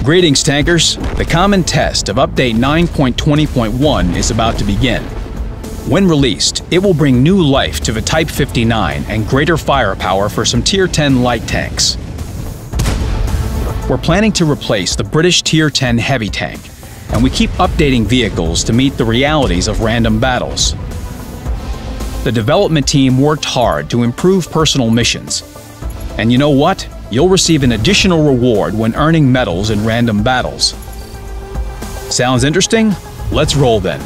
Greetings, tankers! The common test of Update 9.20.1 is about to begin. When released, it will bring new life to the Type 59 and greater firepower for some Tier 10 light tanks. We're planning to replace the British Tier 10 heavy tank, and we keep updating vehicles to meet the realities of random battles. The development team worked hard to improve personal missions. And you know what? You'll receive an additional reward when earning medals in random battles. Sounds interesting? Let's roll then.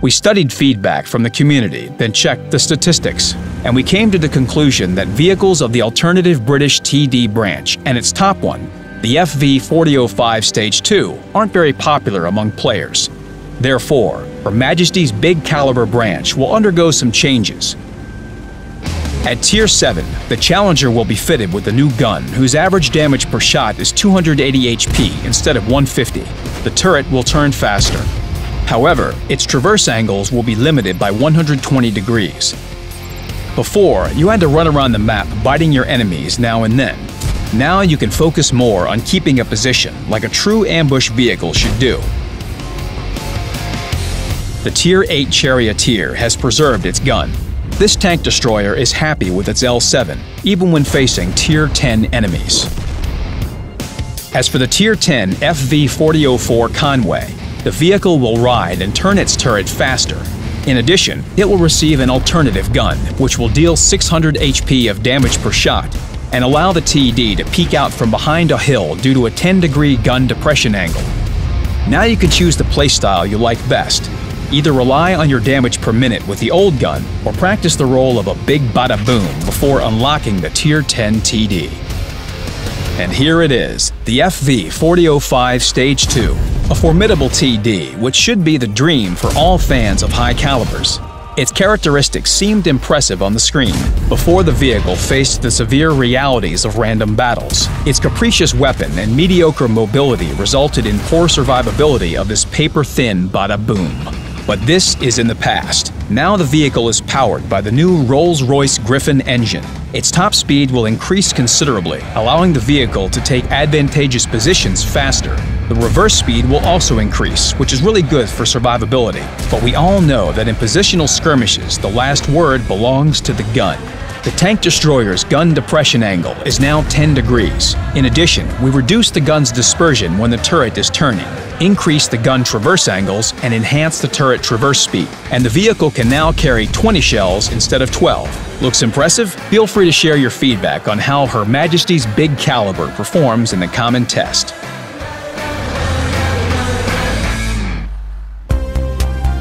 We studied feedback from the community, then checked the statistics, and we came to the conclusion that vehicles of the alternative British TD branch and its top one, the FV4005 Stage 2, aren't very popular among players. Therefore, Her Majesty's big caliber branch will undergo some changes. At Tier 7, the Challenger will be fitted with a new gun whose average damage per shot is 280 HP instead of 150. The turret will turn faster. However, its traverse angles will be limited by 120 degrees. Before, you had to run around the map biting your enemies now and then. Now you can focus more on keeping a position like a true ambush vehicle should do. The Tier 8 Charioteer has preserved its gun. This tank destroyer is happy with its L7, even when facing Tier 10 enemies. As for the Tier 10 FV4004 Conway, the vehicle will ride and turn its turret faster. In addition, it will receive an alternative gun, which will deal 600 HP of damage per shot and allow the TD to peek out from behind a hill due to a 10-degree gun depression angle. Now you can choose the playstyle you like best. Either rely on your damage per minute with the old gun, or practice the role of a big bada boom before unlocking the Tier 10 TD. And here it is, the FV4005 Stage 2, a formidable TD which should be the dream for all fans of high calibers. Its characteristics seemed impressive on the screen before the vehicle faced the severe realities of random battles. Its capricious weapon and mediocre mobility resulted in poor survivability of this paper-thin bada boom. But this is in the past. Now the vehicle is powered by the new Rolls-Royce Griffin engine. Its top speed will increase considerably, allowing the vehicle to take advantageous positions faster. The reverse speed will also increase, which is really good for survivability. But we all know that in positional skirmishes, the last word belongs to the gun. The tank destroyer's gun depression angle is now 10 degrees. In addition, we reduce the gun's dispersion when the turret is turning, increase the gun traverse angles, and enhance the turret traverse speed. And the vehicle can now carry 20 shells instead of 12. Looks impressive? Feel free to share your feedback on how Her Majesty's big caliber performs in the common test.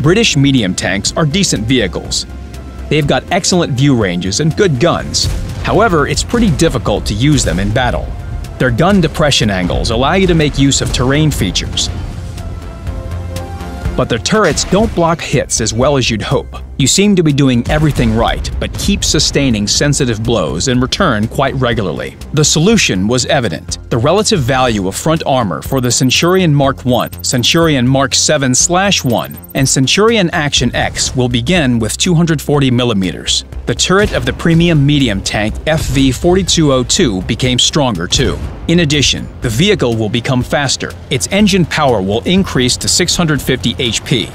British medium tanks are decent vehicles. They've got excellent view ranges and good guns. However, it's pretty difficult to use them in battle. Their gun depression angles allow you to make use of terrain features. But their turrets don't block hits as well as you'd hope. You seem to be doing everything right, but keep sustaining sensitive blows in return quite regularly. The solution was evident. The relative value of front armor for the Centurion Mark I, Centurion Mark 7/1, and Centurion Action X will begin with 240mm. The turret of the premium medium tank FV4202 became stronger too. In addition, the vehicle will become faster. Its engine power will increase to 650 HP.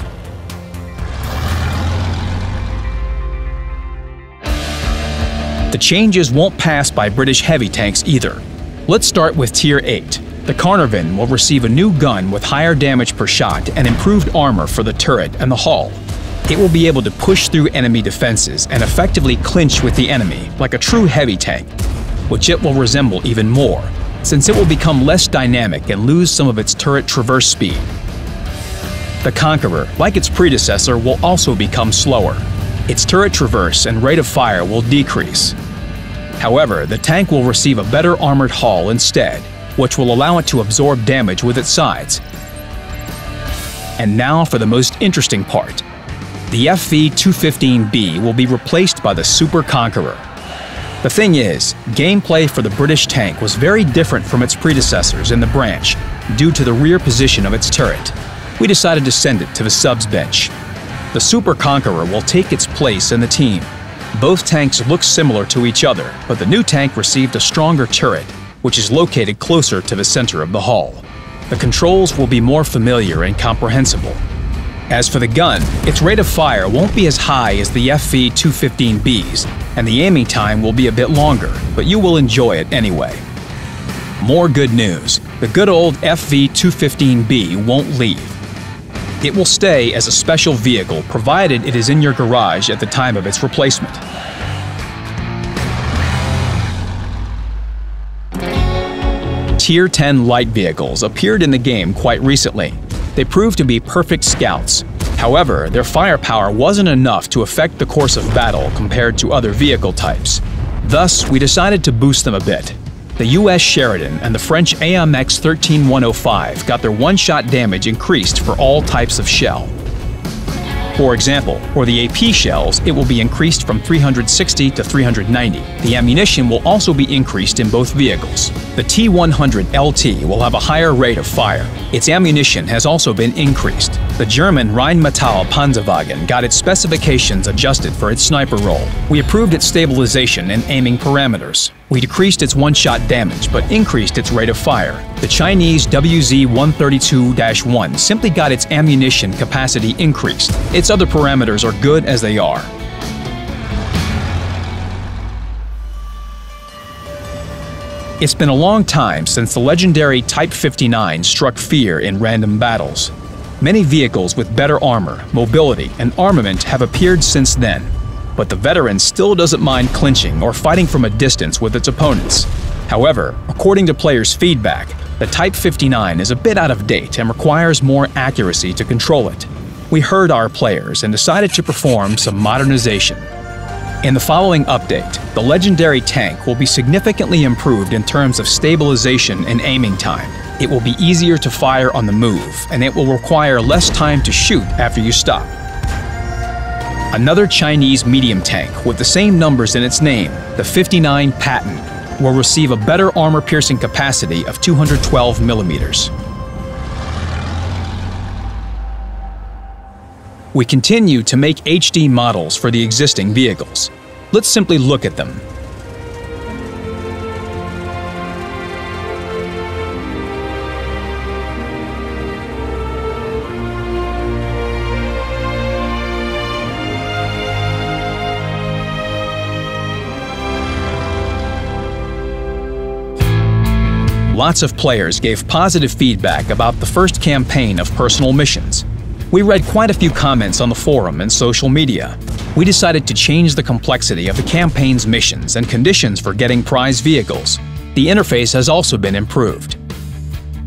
The changes won't pass by British heavy tanks either. Let's start with Tier 8. The Carnarvon will receive a new gun with higher damage per shot and improved armor for the turret and the hull. It will be able to push through enemy defenses and effectively clinch with the enemy like a true heavy tank, which it will resemble even more, since it will become less dynamic and lose some of its turret traverse speed. The Conqueror, like its predecessor, will also become slower. Its turret traverse and rate of fire will decrease. However, the tank will receive a better armored hull instead, which will allow it to absorb damage with its sides. And now for the most interesting part. The FV215B will be replaced by the Super Conqueror. The thing is, gameplay for the British tank was very different from its predecessors in the branch due to the rear position of its turret. We decided to send it to the subs bench. The Super Conqueror will take its place in the team. Both tanks look similar to each other, but the new tank received a stronger turret, which is located closer to the center of the hull. The controls will be more familiar and comprehensible. As for the gun, its rate of fire won't be as high as the FV215B's, and the aiming time will be a bit longer, but you will enjoy it anyway. More good news: the good old FV215B won't leave. It will stay as a special vehicle provided it is in your garage at the time of its replacement. Tier 10 light vehicles appeared in the game quite recently. They proved to be perfect scouts. However, their firepower wasn't enough to affect the course of battle compared to other vehicle types. Thus, we decided to boost them a bit. The US Sheridan and the French AMX 13105 got their one-shot damage increased for all types of shell. For example, for the AP shells, it will be increased from 360 to 390. The ammunition will also be increased in both vehicles. The T100 LT will have a higher rate of fire. Its ammunition has also been increased. The German Rheinmetall Panzerwagen got its specifications adjusted for its sniper role. We improved its stabilization and aiming parameters. We decreased its one-shot damage, but increased its rate of fire. The Chinese WZ-132-1 simply got its ammunition capacity increased. Its other parameters are good as they are. It's been a long time since the legendary Type 59 struck fear in random battles. Many vehicles with better armor, mobility, and armament have appeared since then. But the veteran still doesn't mind clinching or fighting from a distance with its opponents. However, according to players' feedback, the Type 59 is a bit out of date and requires more accuracy to control it. We heard our players and decided to perform some modernization. In the following update, the legendary tank will be significantly improved in terms of stabilization and aiming time. It will be easier to fire on the move, and it will require less time to shoot after you stop. Another Chinese medium tank with the same numbers in its name, the 59 Patton, will receive a better armor-piercing capacity of 212 millimeters. We continue to make HD models for the existing vehicles. Let's simply look at them. Lots of players gave positive feedback about the first campaign of personal missions. We read quite a few comments on the forum and social media. We decided to change the complexity of the campaign's missions and conditions for getting prize vehicles. The interface has also been improved.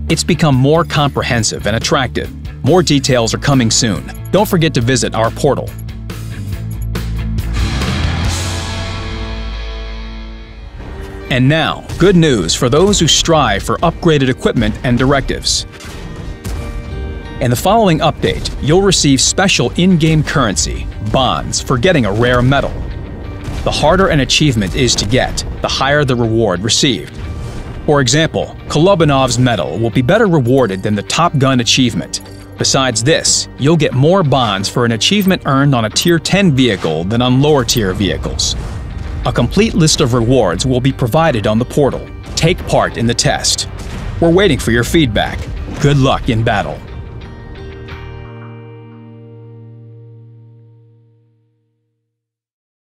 It's become more comprehensive and attractive. More details are coming soon. Don't forget to visit our portal. And now, good news for those who strive for upgraded equipment and directives. In the following update, you'll receive special in-game currency, bonds, for getting a rare medal. The harder an achievement is to get, the higher the reward received. For example, Kolobanov's medal will be better rewarded than the Top Gun achievement. Besides this, you'll get more bonds for an achievement earned on a Tier 10 vehicle than on lower-tier vehicles. A complete list of rewards will be provided on the portal. Take part in the test. We're waiting for your feedback. Good luck in battle.